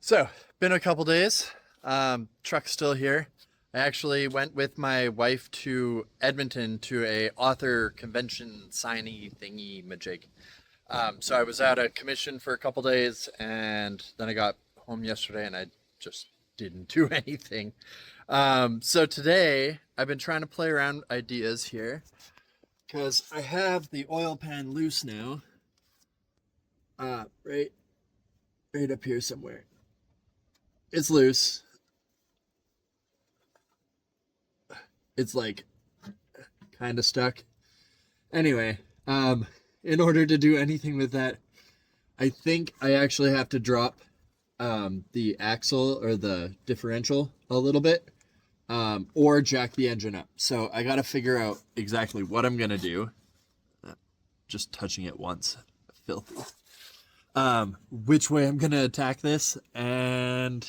So, been a couple days. Truck's still here. I actually went with my wife to Edmonton to a author convention signy thingy majig. So I was out at commission for a couple days, and then I got home yesterday, and I just didn't do anything. So today I've been trying to play around ideas here because I have the oil pan loose now. Right up here somewhere. It's loose. It's like kind of stuck. Anyway, in order to do anything with that, I think I actually have to drop the axle or the differential a little bit, or jack the engine up. So I got to figure out exactly what I'm gonna do. Just touching it once, filthy. Which way I'm gonna attack this, and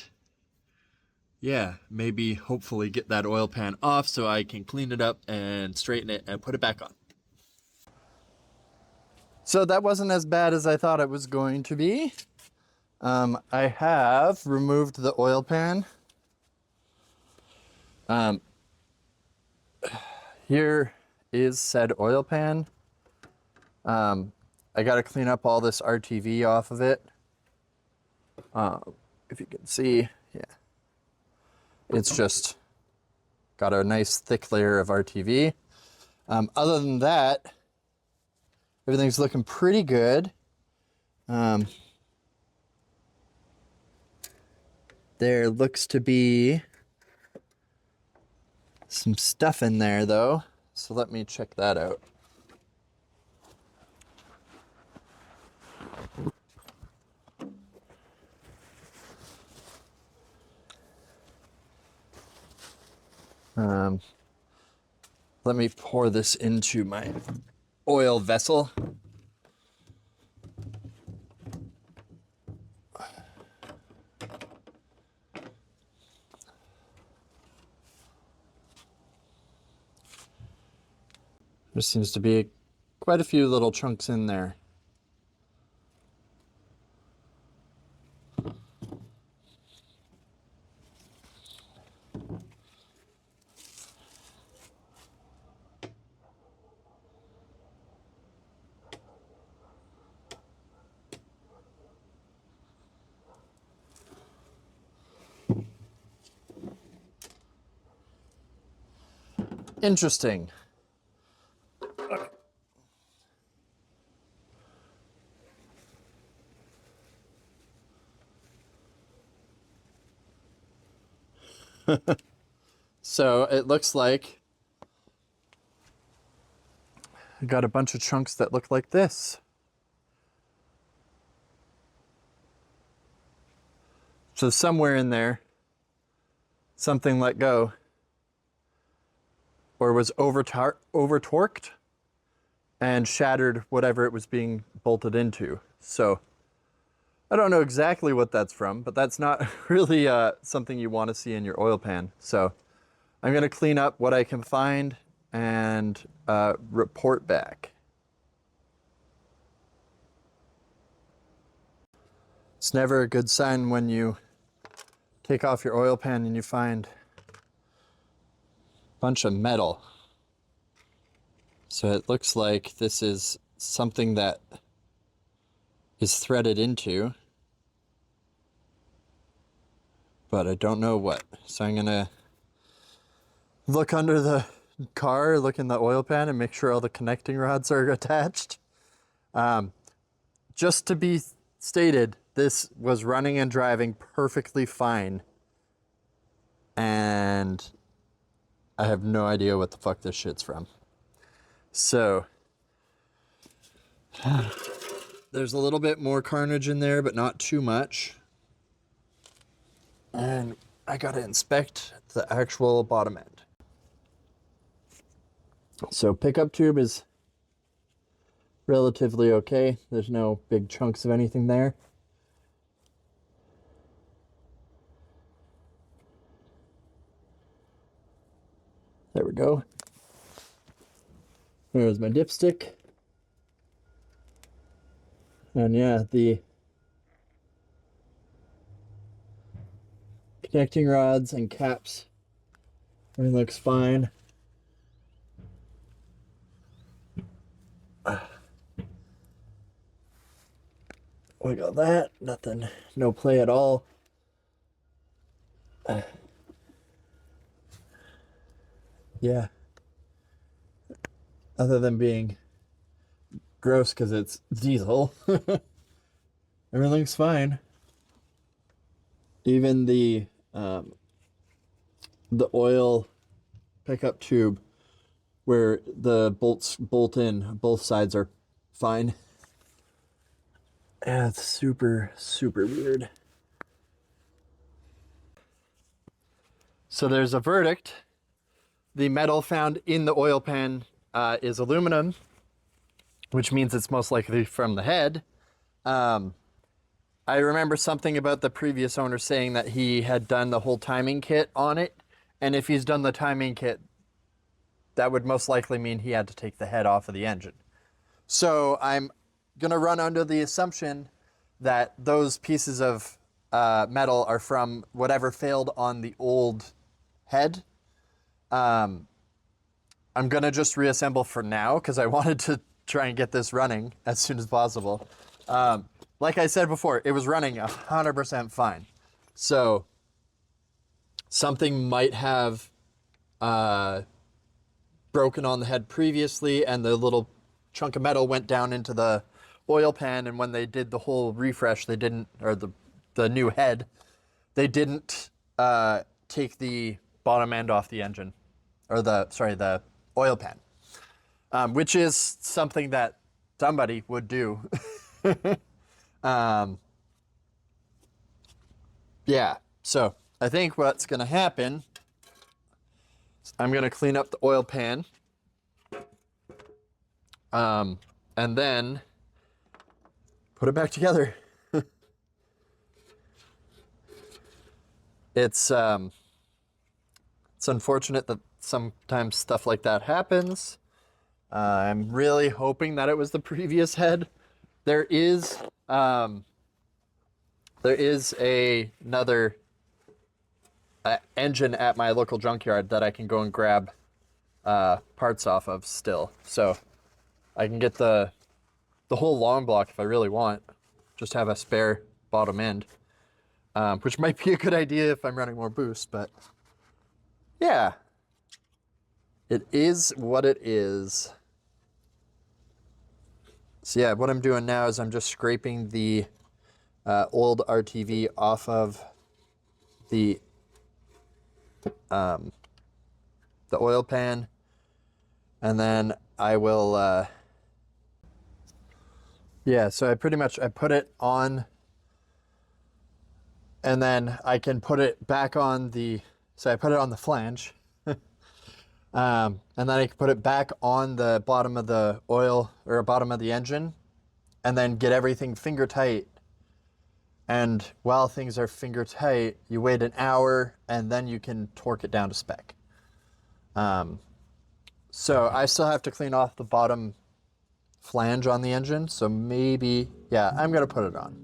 yeah, maybe hopefully get that oil pan off so I can clean it up and straighten it and put it back on. So that wasn't as bad as I thought it was going to be. I have removed the oil pan. Here is said oil pan. I got to clean up all this RTV off of it. If you can see, yeah. It's just got a nice thick layer of RTV. Other than that, everything's looking pretty good. There looks to be some stuff in there though, so let me check that out. Let me pour this into my oil vessel. There seems to be quite a few little chunks in there. Interesting. So it looks like I got a bunch of chunks that look like this. So somewhere in there, something let go or was over torqued and shattered whatever it was being bolted into. So I don't know exactly what that's from, but that's not really something you want to see in your oil pan. So I'm going to clean up what I can find and report back. It's never a good sign when you take off your oil pan and you find a bunch of metal. So it looks like this is something that is threaded into, but I don't know what. So I'm gonna look under the car, look in the oil pan, and make sure all the connecting rods are attached. Just to be stated, this was running and driving perfectly fine, and I have no idea what the fuck this shit's from. So there's a little bit more carnage in there, but not too much. And I gotta inspect the actual bottom end. So pickup tube is relatively okay. There's no big chunks of anything there. There we go. There's my dipstick. And yeah, the connecting rods and caps, everything looks fine. We got that, nothing, no play at all. Yeah. Other than being gross because it's diesel, everything's fine. Even the oil pickup tube where the bolts bolt in, both sides are fine. Yeah, it's super, super weird. So there's a verdict. The metal found in the oil pan is aluminum, which means it's most likely from the head. I remember something about the previous owner saying that he had done the whole timing kit on it. And if he's done the timing kit, that would most likely mean he had to take the head off of the engine. So I'm going to run under the assumption that those pieces of metal are from whatever failed on the old head. I'm going to just reassemble for now because I wanted to try and get this running as soon as possible. Like I said before, it was running 100% fine. So something might have broken on the head previously, and the little chunk of metal went down into the oil pan, and when they did the whole refresh, they didn't, or the new head, they didn't take the bottom end off the engine, or the oil pan, which is something that somebody would do. Yeah, so I think what's going to happen is I'm going to clean up the oil pan, and then put it back together. It's unfortunate that sometimes stuff like that happens. I'm really hoping that it was the previous head. There is another engine at my local junkyard that I can go and grab parts off of still. So I can get the whole long block if I really want. Just have a spare bottom end, which might be a good idea if I'm running more boost, but yeah, it is what it is. So yeah, what I'm doing now is I'm just scraping the old RTV off of the oil pan, and then I will yeah, so I put it on, and then I can put it back on so I put it on the flange, and then I can put it back on the bottom of the oil, or bottom of the engine, and then get everything finger tight. And while things are finger tight, you wait an hour, and then you can torque it down to spec. So I still have to clean off the bottom flange on the engine, so maybe, yeah, I'm gonna put it on.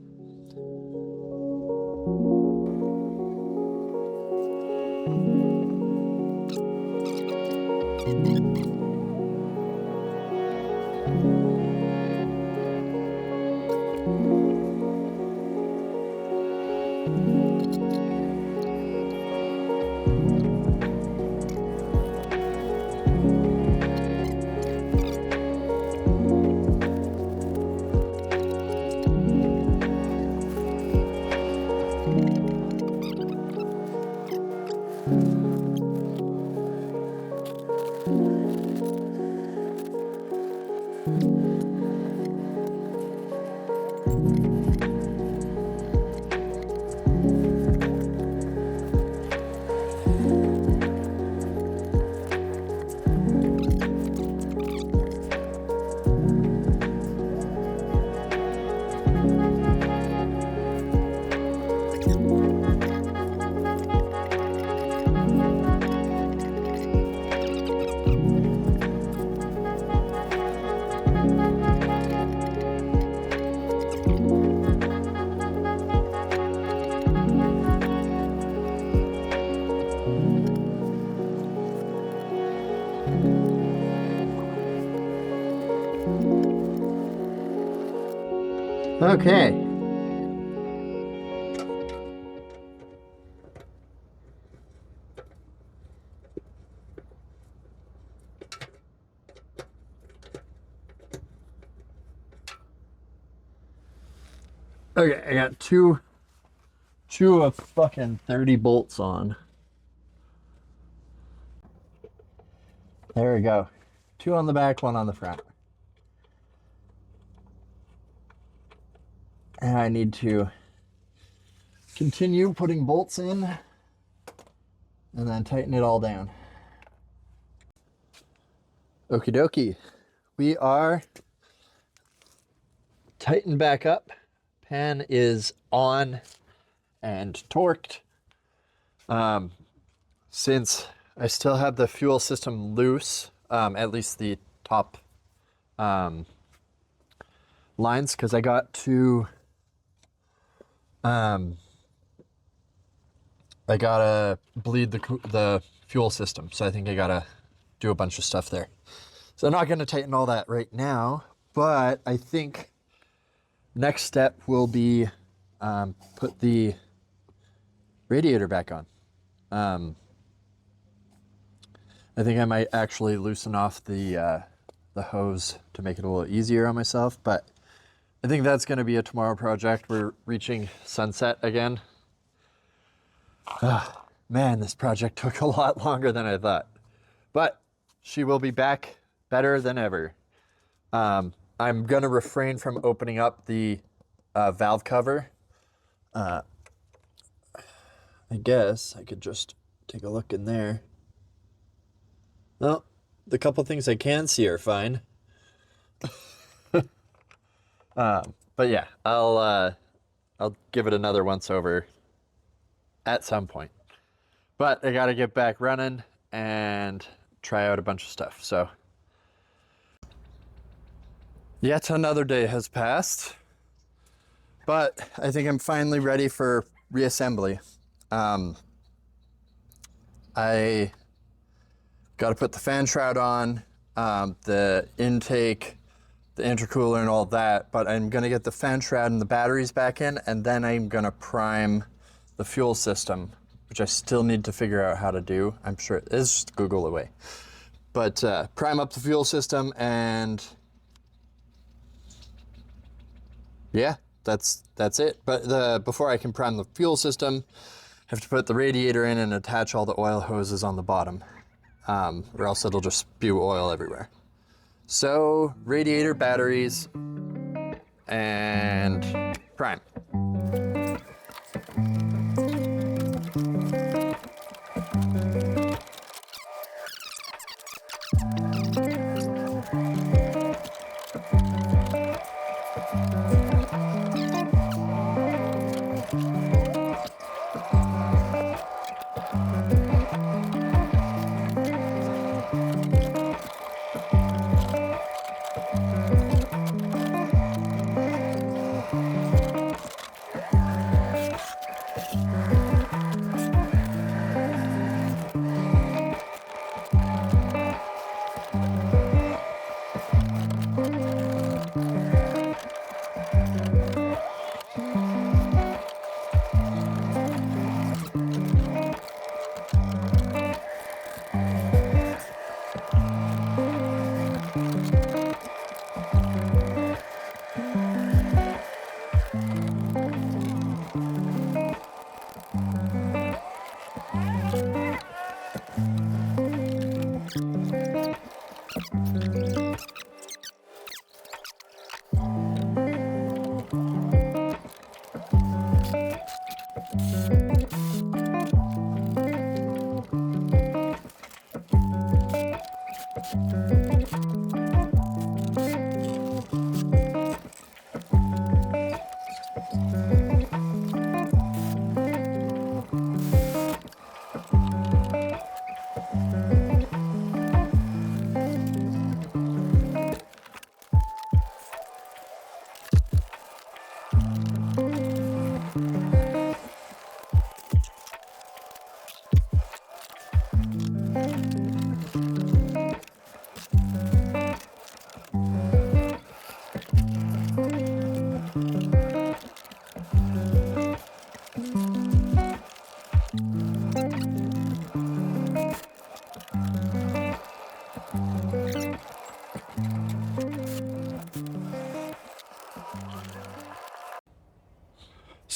Okay. Okay, I got two of fucking 30 bolts on. There we go. 2 on the back, 1 on the front. And I need to continue putting bolts in and then tighten it all down. Okie dokie. We are tightened back up. Pan is on and torqued. Since I still have the fuel system loose, at least the top lines, because I got to I gotta bleed the fuel system, so I think I gotta do a bunch of stuff there. So I'm not gonna tighten all that right now, but I think next step will be put the radiator back on. I think I might actually loosen off the hose to make it a little easier on myself, but I think that's going to be a tomorrow project. We're reaching sunset again. Man, this project took a lot longer than I thought, but she will be back better than ever. I'm going to refrain from opening up the valve cover. I guess I could just take a look in there. Well, the couple things I can see are fine. But yeah, I'll give it another once over at some point. But I got to get back running and try out a bunch of stuff. So yet another day has passed, but I think I'm finally ready for reassembly. I got to put the fan shroud on, the intake, the intercooler and all that, but I'm going to get the fan shroud and the batteries back in, and then I'm going to prime the fuel system, which I still need to figure out how to do. I'm sure it's just Google away. But prime up the fuel system, and yeah, that's it. But before I can prime the fuel system, I have to put the radiator in and attach all the oil hoses on the bottom, or else it'll just spew oil everywhere. So, radiator, batteries, and prime.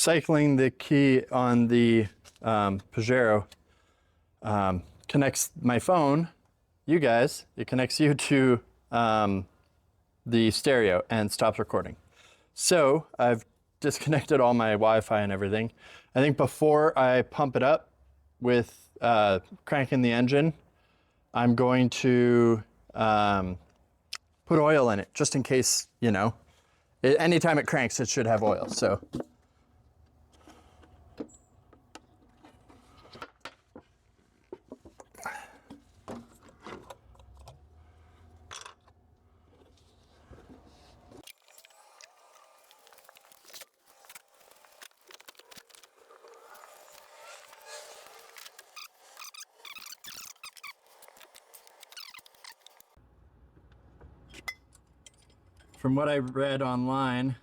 cycling the key on the Pajero connects my phone, you guys, it connects you to the stereo and stops recording. So I've disconnected all my Wi-Fi and everything. I think before I pump it up with cranking the engine, I'm going to put oil in it just in case, you know, anytime it cranks, it should have oil. So. From what I read online,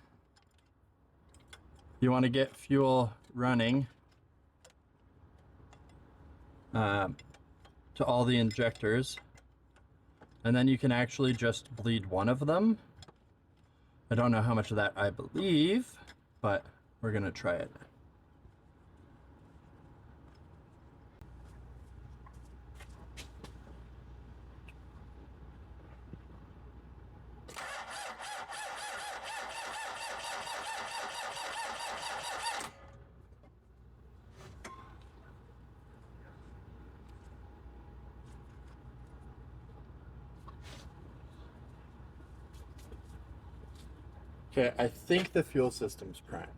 you want to get fuel running to all the injectors, and then you can actually just bleed one of them. I don't know how much of that I believe, but we're gonna try it. Okay, I think the fuel system's primed.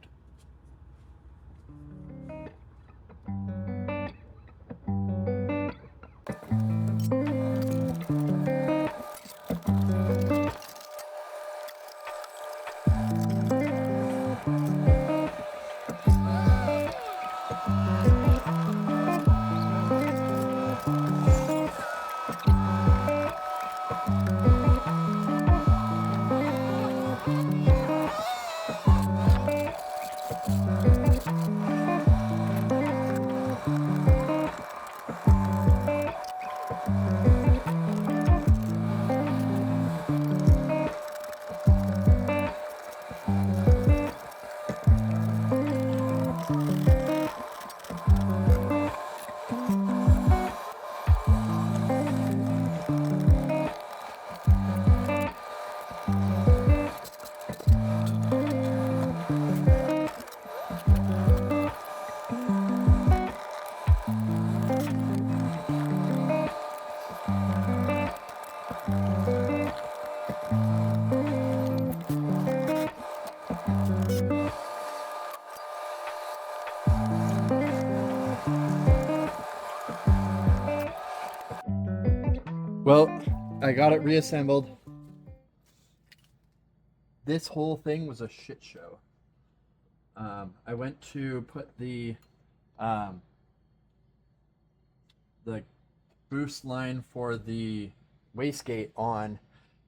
Well, I got it reassembled. This whole thing was a shit show. I went to put the boost line for the wastegate on,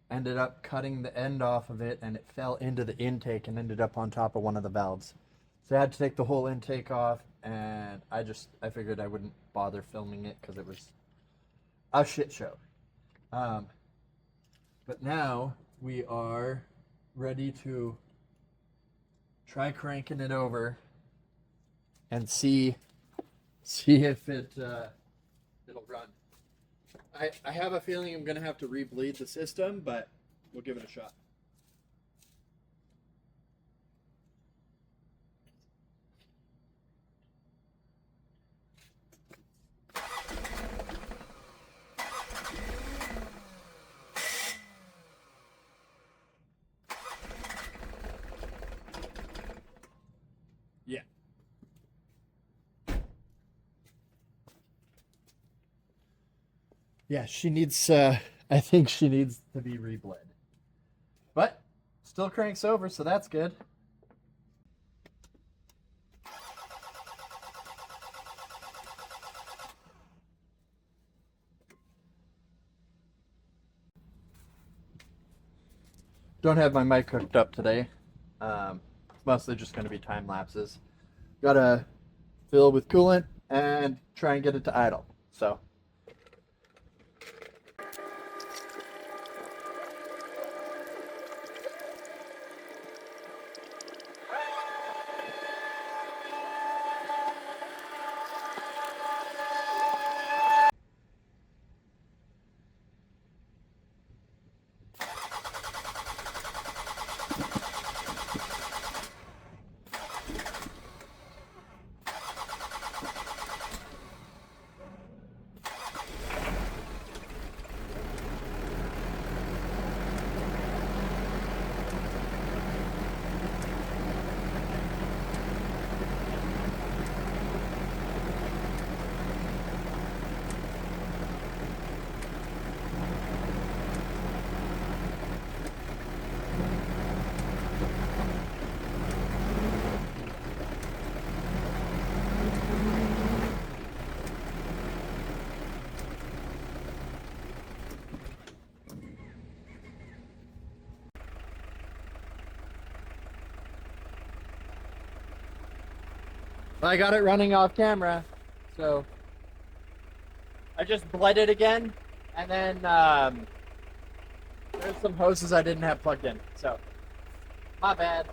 ended up cutting the end off of it, and it fell into the intake and ended up on top of one of the valves. So I had to take the whole intake off, and I figured I wouldn't bother filming it because it was a shit show. But now we are ready to try cranking it over and see if it'll run. I have a feeling I'm gonna have to rebleed the system, but we'll give it a shot. Yeah. Yeah, she needs, I think she needs to be rebled. But, still cranks over, so that's good. Don't have my mic hooked up today. It's mostly just going to be time lapses. Gotta fill with coolant and try and get it to idle. So. I got it running off camera, so I just bled it again, and then there's some hoses I didn't have plugged in, so my bad.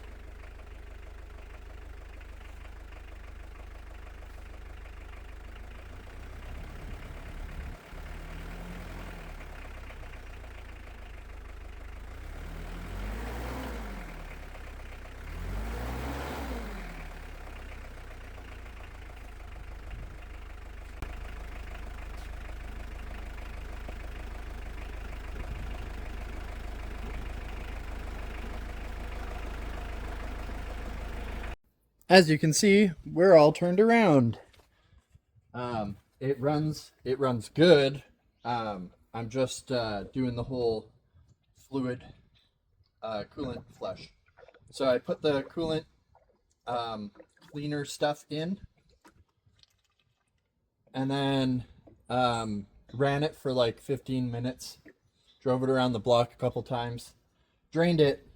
As you can see, we're all turned around. It runs good. I'm just doing the whole fluid coolant flush. So I put the coolant cleaner stuff in, and then ran it for like 15 minutes, drove it around the block a couple times, drained it,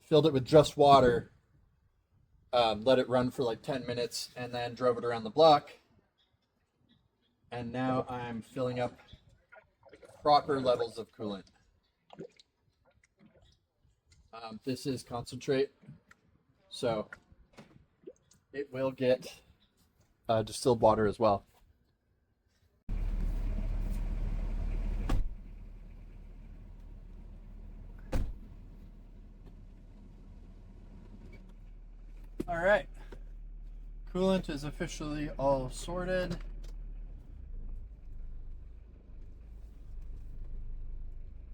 filled it with just water, let it run for like 10 minutes, and then drove it around the block. And now I'm filling up proper levels of coolant. This is concentrate, so it will get distilled water as well. All right, coolant is officially all sorted.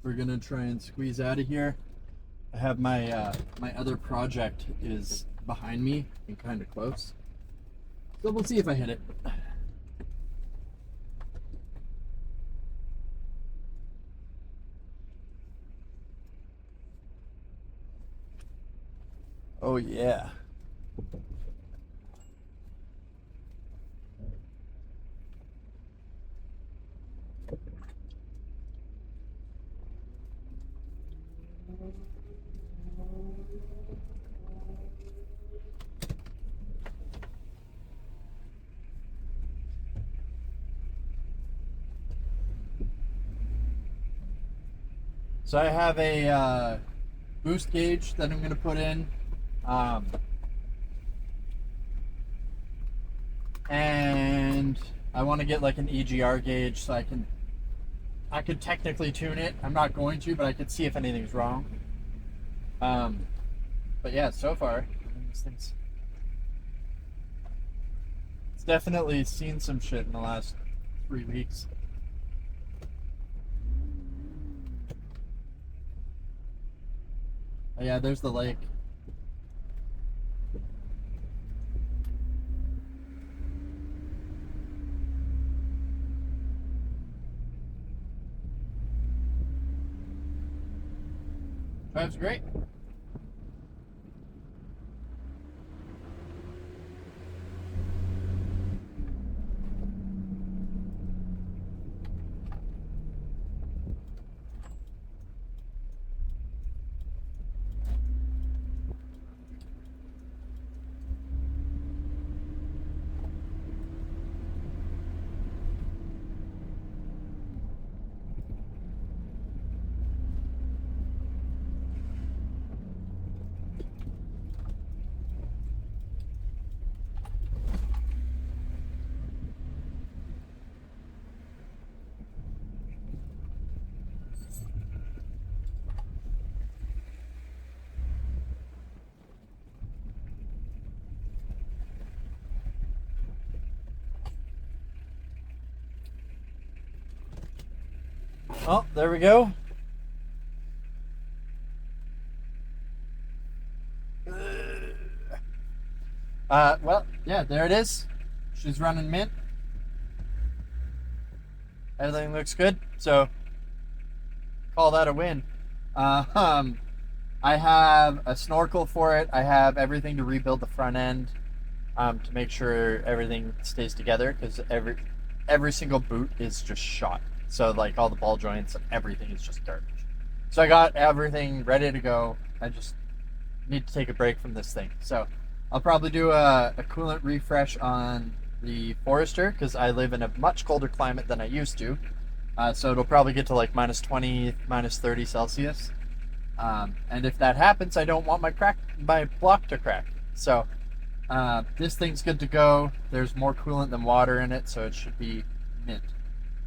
We're gonna try and squeeze out of here. I have my my other project is behind me and kind of close, so we'll see if I hit it. Oh yeah. So I have a boost gauge that I'm going to put in, and I want to get like an EGR gauge so I could technically tune it. I'm not going to, but I could see if anything's wrong. But yeah, so far, it's definitely seen some shit in the last 3 weeks. Oh yeah, there's the lake. Drives great. Oh, there we go. Well, yeah, there it is. She's running mint. Everything looks good, so call that a win. I have a snorkel for it. I have everything to rebuild the front end to make sure everything stays together, because every single boot is just shot. So like all the ball joints and everything is just garbage. So I got everything ready to go. I just need to take a break from this thing. So I'll probably do a coolant refresh on the Forester because I live in a much colder climate than I used to. So it'll probably get to like minus 20, minus 30 Celsius. And if that happens, I don't want my block to crack. So this thing's good to go. There's more coolant than water in it, so it should be mint.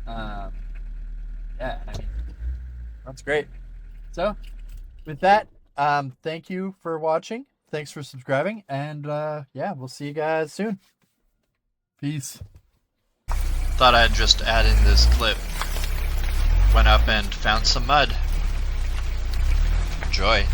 Yeah, I mean, that's great. So with that, thank you for watching. Thanks for subscribing. And yeah, we'll see you guys soon. Peace. Thought I'd just add in this clip. Went up and found some mud. Enjoy.